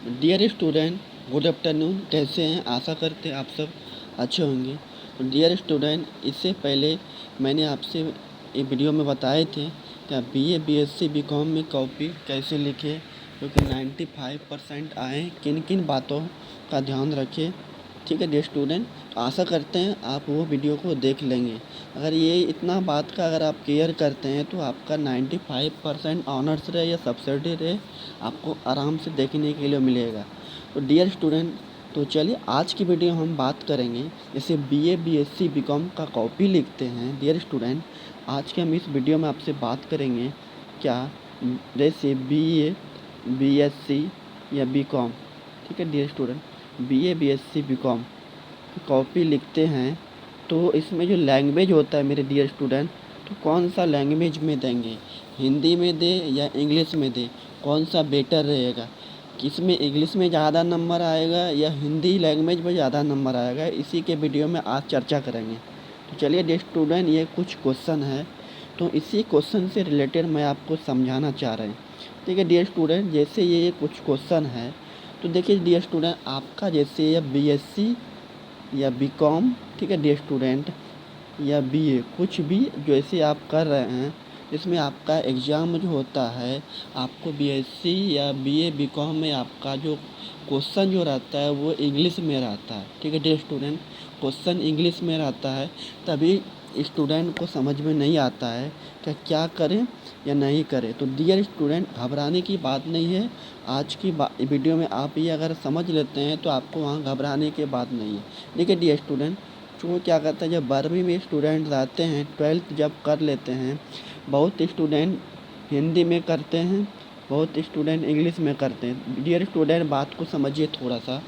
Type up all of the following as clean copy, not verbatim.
Dear student, good afternoon. कैसे हैं? आशा करते हैं आप सब अच्छे होंगे। तो डियर स्टूडेंट, इससे पहले मैंने आपसे ये वीडियो में बताए थे कि आप बीए, बीएससी, बीकॉम में कॉपी कैसे लिखें, क्योंकि 95% आए। किन किन बातों का ध्यान रखें। ठीक है डियर स्टूडेंट, तो आशा करते हैं आप वो वीडियो को देख लेंगे। अगर ये इतना बात का अगर आप केयर करते हैं तो आपका 95% ऑनर्स रहे या सब्सिडी रहे, आपको आराम से देखने के लिए मिलेगा। तो डियर स्टूडेंट, तो चलिए आज की वीडियो हम बात करेंगे जैसे बीए, बीएससी, बीकॉम का कॉपी लिखते हैं। डियर स्टूडेंट, आज के हम इस वीडियो में आपसे बात करेंगे क्या जैसे बीए, बीएससी या बीकॉम। ठीक है dear student, BA, BSc, BCom copy लिखते हैं तो इसमें जो लैंग्वेज होता है मेरे डियर स्टूडेंट, तो कौन सा लैंग्वेज में देंगे, हिंदी में दे या इंग्लिश में दे, कौन सा बेटर रहेगा, किसमें इंग्लिश में ज़्यादा नंबर आएगा या हिंदी लैंग्वेज में ज़्यादा नंबर आएगा, इसी के वीडियो में आज चर्चा करेंगे। तो चलिए डियर स्टूडेंट, ये कुछ क्वेश्चन है, तो इसी क्वेश्चन से रिलेटेड मैं आपको समझाना चाह रहा हूँ। ठीक है डियर स्टूडेंट, जैसे ये कुछ क्वेश्चन है, तो देखिए डियर स्टूडेंट, आपका जैसे ये बीएससी या बीकॉम, ठीक है डियर स्टूडेंट, या बीए, कुछ भी जैसे आप कर रहे हैं, इसमें आपका एग्ज़ाम जो होता है, आपको बीएससी या बीए, बीकॉम में आपका जो क्वेश्चन जो रहता है वो इंग्लिश में रहता है। ठीक है डियर स्टूडेंट, क्वेश्चन इंग्लिश में रहता है, तभी स्टूडेंट को समझ में नहीं आता है कि क्या करें या नहीं करें। तो डियर स्टूडेंट, घबराने की बात नहीं है। आज की वीडियो में आप ये अगर समझ लेते हैं तो आपको वहाँ घबराने की बात नहीं है। देखिए डियर स्टूडेंट, जो क्या कहते हैं, जब 12वीं में स्टूडेंट रहते हैं, 12th जब कर लेते हैं, बहुत स्टूडेंट हिंदी में करते हैं, बहुत स्टूडेंट इंग्लिश में करते हैं। डियर स्टूडेंट, बात को समझिए थोड़ा सा।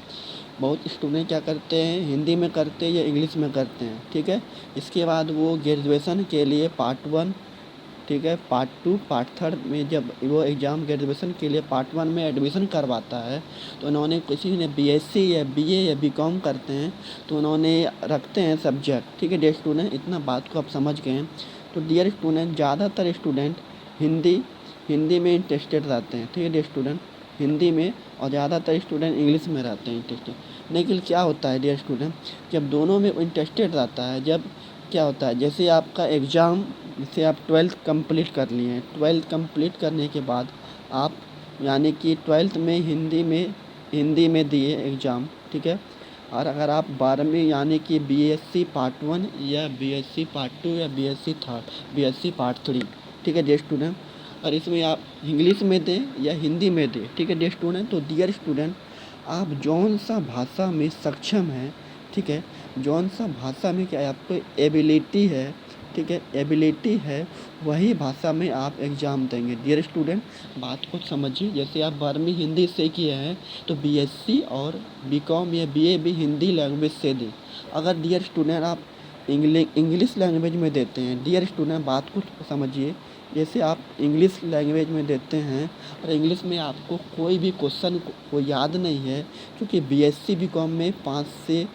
बहुत स्टूडेंट क्या करते हैं, हिंदी में करते हैं या इंग्लिश में करते हैं। ठीक है, इसके बाद वो ग्रेजुएशन के लिए पार्ट 1, ठीक है, पार्ट 2, पार्ट 3 में जब वो एग्ज़ाम ग्रेजुएशन के लिए पार्ट 1 में एडमिशन करवाता है, तो उन्होंने किसी ने बीएससी या बीए या बीकॉम करते हैं तो उन्होंने रखते हैं सब्जेक्ट। ठीक है डियर स्टूडेंट, इतना बात को आप समझ गए हैं। तो डियर स्टूडेंट, ज़्यादातर स्टूडेंट हिंदी में इंटरेस्टेड रहते हैं। ठीक है डियर स्टूडेंट, हिंदी में, और ज़्यादातर स्टूडेंट इंग्लिश में रहते हैं इंटरेस्टेड। लेकिन क्या होता है डियर स्टूडेंट, जब दोनों में इंटरेस्टेड रहता है, जब क्या होता है, जैसे आपका एग्ज़ाम, जैसे आप 12th कंप्लीट कर लिए हैं, 12th कंप्लीट करने के बाद आप यानी कि 12th में हिंदी में दिए एग्ज़ाम। ठीक है, और अगर आप 12वीं यानी कि बीएससी पार्ट 1 या बीएससी पार्ट 2 या बीएससी पार्ट 3, ठीक है डियर स्टूडेंट, और इसमें आप इंग्लिश में दें या हिंदी में दें। ठीक है डियर स्टूडेंट, तो डियर स्टूडेंट, आप जौन सा भाषा में सक्षम हैं, ठीक है, जौन सा भाषा में क्या आपको एबिलिटी है, ठीक है, एबिलिटी है, वही भाषा में आप एग्ज़ाम देंगे। डियर स्टूडेंट, बात को समझिए। जैसे आप 12वीं हिंदी से किए हैं तो बीएससी और बीकॉम या बीए भी हिंदी लैंग्वेज से दें। अगर डियर स्टूडेंट आप इंग्लिश लैंग्वेज में देते हैं, डियर स्टूडेंट बात को समझिए, जैसे आप इंग्लिश लैंग्वेज में देते हैं और इंग्लिश में आपको कोई भी क्वेश्चन को याद नहीं है, क्योंकि बीएससी बीकॉम में 5 से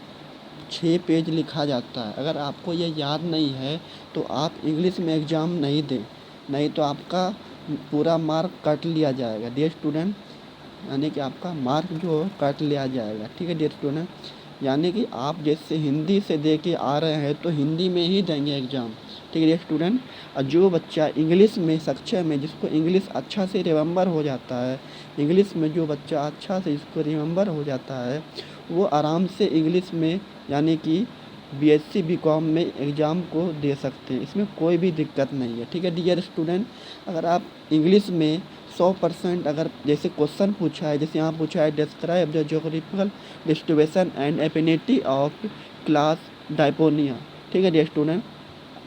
6 पेज लिखा जाता है। अगर आपको ये याद नहीं है तो आप इंग्लिश में एग्ज़ाम नहीं दें, नहीं तो आपका पूरा मार्क काट लिया जाएगा डियर स्टूडेंट, यानी कि आपका मार्क जो काट लिया जाएगा। ठीक है डियर स्टूडेंट, यानी कि आप जैसे हिंदी से दे के आ रहे हैं तो हिंदी में ही देंगे एग्ज़ाम। ठीक है डियर स्टूडेंट, और जो बच्चा इंग्लिश में सक्षम है, जिसको इंग्लिश अच्छा से रिमेंबर हो जाता है, इंग्लिश में जो बच्चा अच्छा से इसको रिमेंबर हो जाता है, वो आराम से इंग्लिश में यानी कि बीएससी बीकॉम में एग्ज़ाम को दे सकते हैं। इसमें कोई भी दिक्कत नहीं है। ठीक है डियर स्टूडेंट, अगर आप इंग्लिश में 100% अगर जैसे क्वेश्चन पूछा है, जैसे यहाँ पूछा है describe the geographical distribution and affinity of class डायपोनिया। ठीक है डियर स्टूडेंट,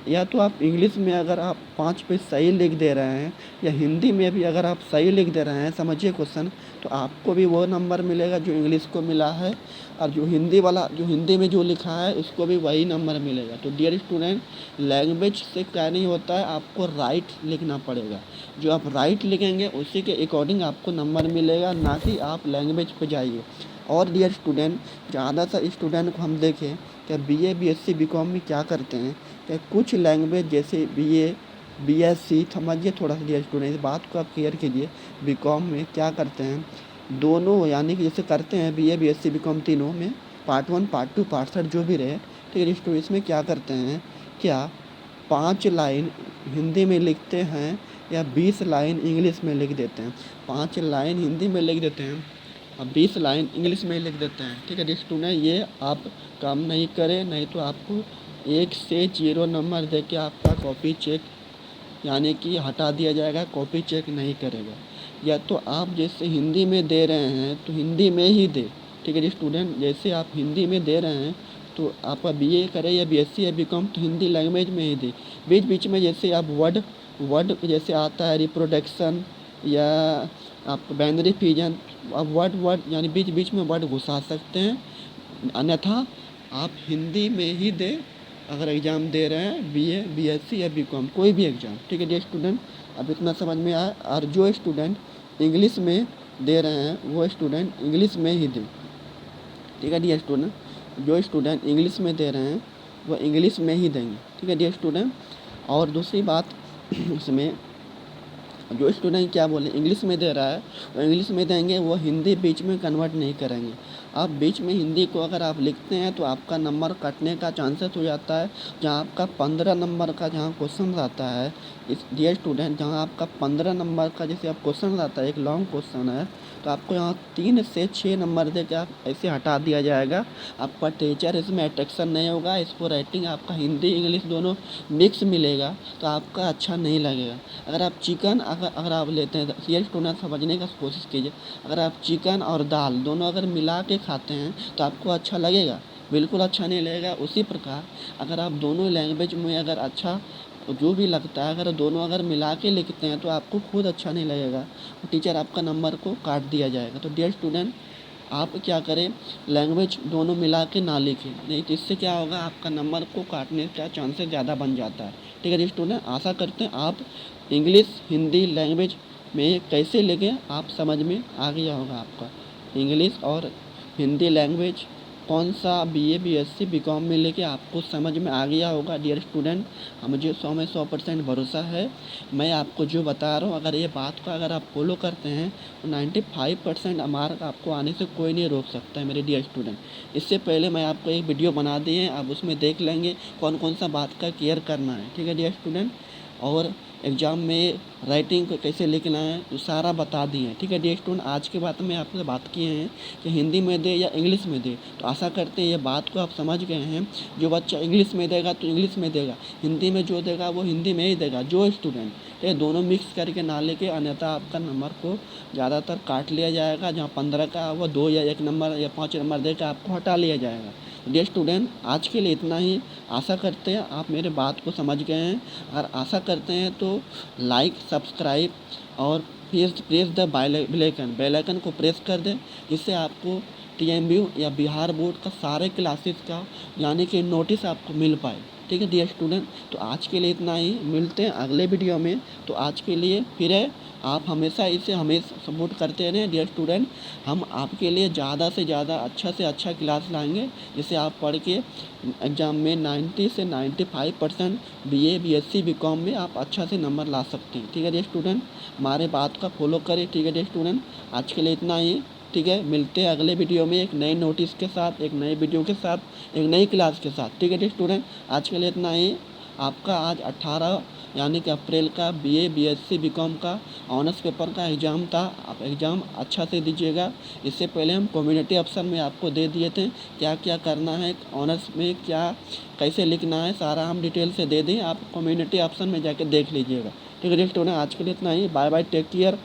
या तो आप इंग्लिश में अगर आप 5 पेज सही लिख दे रहे हैं या हिंदी में भी अगर आप सही लिख दे रहे हैं, समझिए क्वेश्चन, तो आपको भी वो नंबर मिलेगा जो इंग्लिश को मिला है, और जो हिंदी में जो लिखा है उसको भी वही नंबर मिलेगा। तो डियर स्टूडेंट, लैंग्वेज से क्या नहीं होता है, आपको राइट लिखना पड़ेगा। जो आप राइट लिखेंगे उसी के अकॉर्डिंग आपको नंबर मिलेगा, ना कि आप लैंग्वेज पे जाइए। और डियर स्टूडेंट, ज़्यादातर स्टूडेंट को हम देखें कि बीए, बीएससी, बीकॉम में क्या करते हैं कि कुछ लैंग्वेज जैसे बीए, बीएससी, समझिए थोड़ा सा डियर स्टूडेंट, इस बात को आप क्लियर कीजिए। बीकॉम में क्या करते हैं, दोनों यानी कि जैसे करते हैं बीए बीएससी बीकॉम तीनों में पार्ट 1 पार्ट 2 पार्ट 3 जो भी रहे, ठीक है स्टूडेंट, इसमें क्या करते हैं, क्या 5 लाइन हिंदी में लिखते हैं या 20 लाइन इंग्लिश में लिख देते हैं। 5 लाइन हिंदी में लिख देते हैं और 20 लाइन इंग्लिश में लिख देते हैं, ठीक है स्टूडेंट। ये आप काम नहीं करें, नहीं तो आपको 1 से 0 नंबर दे के आपका कॉपी चेक यानी कि हटा दिया जाएगा, कॉपी चेक नहीं करेगा। या तो आप जैसे हिंदी में दे रहे हैं तो हिंदी में ही दे, ठीक है स्टूडेंट। जैसे आप हिंदी में दे रहे हैं तो आपका बीए करें या बीएससी या बीकॉम तो हिंदी लैंग्वेज में ही दे। बीच बीच में जैसे आप वर्ड वर्ड जैसे आता है रिप्रोडक्शन या आप बाइनरी फिजन, आप वर्ड यानी बीच बीच में वर्ड घुसा सकते हैं, अन्यथा आप हिंदी में ही दें अगर एग्ज़ाम दे रहे हैं बीए बीएससी या बीकॉम कोई भी एग्ज़ाम, ठीक है डियर स्टूडेंट। अब इतना समझ में आया। और जो स्टूडेंट इंग्लिश में दे रहे हैं वो स्टूडेंट इंग्लिश में ही दें, ठीक है डियर स्टूडेंट। जो स्टूडेंट इंग्लिश में दे रहे हैं वो इंग्लिश में ही देंगे, ठीक है डियर स्टूडेंट। और दूसरी बात इसमें जो स्टूडेंट क्या बोले इंग्लिश में दे रहा है वो इंग्लिश में देंगे, वो हिंदी बीच में कन्वर्ट नहीं करेंगे। आप बीच में हिंदी को अगर आप लिखते हैं तो आपका नंबर कटने का चांसेस हो जाता है। जहाँ आपका 15 नंबर का जहाँ क्वेश्चन रहता है इस डियर स्टूडेंट, जहाँ आपका 15 नंबर का जैसे आप क्वेश्चन रहता है, एक लॉन्ग क्वेश्चन है, तो आपको यहाँ 3 से 6 नंबर दे के आप ऐसे हटा दिया जाएगा। आपका टीचर इसमें अट्रैक्शन नहीं होगा, इसको राइटिंग आपका हिंदी इंग्लिश दोनों मिक्स मिलेगा तो आपका अच्छा नहीं लगेगा। अगर आप चिकन अगर आप लेते हैं तो ये स्टूडेंट समझने का कोशिश कीजिए। अगर आप चिकन और दाल दोनों अगर मिला के खाते हैं तो आपको अच्छा लगेगा, बिल्कुल अच्छा नहीं लगेगा। उसी प्रकार अगर आप दोनों लैंग्वेज में अगर अच्छा जो भी लगता है अगर दोनों अगर मिला के लिखते हैं तो आपको खुद अच्छा नहीं लगेगा, तो टीचर आपका नंबर को काट दिया जाएगा। तो डियर स्टूडेंट आप क्या करें, लैंग्वेज दोनों मिला के ना लिखें, नहीं तो इससे क्या होगा आपका नंबर को काटने का चांसेस ज़्यादा बन जाता है, ठीक है डियर स्टूडेंट। आशा करते हैं आप इंग्लिश हिंदी लैंग्वेज में कैसे लिखें आप समझ में आ गया होगा आपका। इंग्लिश और हिंदी लैंग्वेज कौन सा बीए बीएससी बीकॉम में लेके आपको समझ में आ गया होगा डियर स्टूडेंट। मुझे 100 में 100% भरोसा है। मैं आपको जो बता रहा हूँ अगर ये बात को अगर आप फॉलो करते हैं तो 95% मार्क आपको आने से कोई नहीं रोक सकता है मेरे डियर स्टूडेंट। इससे पहले मैं आपको एक वीडियो बना दिए हैं, आप उसमें देख लेंगे कौन कौन सा बात का केयर करना है, ठीक है डियर स्टूडेंट। और एग्ज़ाम में राइटिंग को कैसे लिखना है तो सारा बता दिए हैं, ठीक है डियर स्टूडेंट। आज के बाद में आपसे बात किए हैं कि हिंदी में दे या इंग्लिश में दे, तो आशा करते हैं ये बात को आप समझ गए हैं। जो बच्चा इंग्लिश में देगा तो इंग्लिश में देगा, हिंदी में जो देगा वो हिंदी में ही देगा। जो स्टूडेंट ये दोनों मिक्स करके ना लेके, अन्यथा आपका नंबर को ज़्यादातर काट लिया जाएगा। जहाँ 15 का वो 2 या 1 नंबर या 5 नंबर देकर आपको हटा लिया जाएगा। डियर स्टूडेंट आज के लिए इतना ही। आशा करते हैं आप मेरे बात को समझ गए हैं। अगर आशा करते हैं तो लाइक सब्सक्राइब और प्रेस द बेल आइकन को प्रेस कर दें, जिससे आपको टीएमयू या बिहार बोर्ड का सारे क्लासेस का यानी कि नोटिस आपको मिल पाए, ठीक है डियर स्टूडेंट। तो आज के लिए इतना ही, मिलते हैं अगले वीडियो में। तो आज के लिए फिर है, आप हमेशा इसे हमेशा सपोर्ट करते रहें डियर स्टूडेंट। हम आपके लिए ज़्यादा से ज़्यादा अच्छा से अच्छा क्लास लाएंगे, जिससे आप पढ़ के एग्ज़ाम में 90 से 95% बीए बीएससी बीकॉम में आप अच्छा से नंबर ला सकते हैं, ठीक है डियर स्टूडेंट। हमारे बात का फॉलो करें, ठीक है डियर स्टूडेंट। आज के लिए इतना ही, ठीक है। मिलते हैं अगले वीडियो में एक नए नोटिस के साथ, एक नए वीडियो के साथ, एक नई क्लास के साथ, ठीक है डियर स्टूडेंट। आज के लिए इतना ही। आपका आज 18 यानी कि अप्रैल का बीए बीएससी बीकॉम का ऑनर्स पेपर का एग्ज़ाम था। आप एग्ज़ाम अच्छा से दीजिएगा। इससे पहले हम कम्युनिटी ऑप्शन में आपको दे दिए थे क्या क्या करना है ऑनर्स में, क्या कैसे लिखना है, सारा हम डिटेल से दे दें। आप कम्युनिटी ऑप्शन में जाकर देख लीजिएगा, ठीक है डियर स्टूडेंट। आज के लिए इतना ही। Bye bye, take care.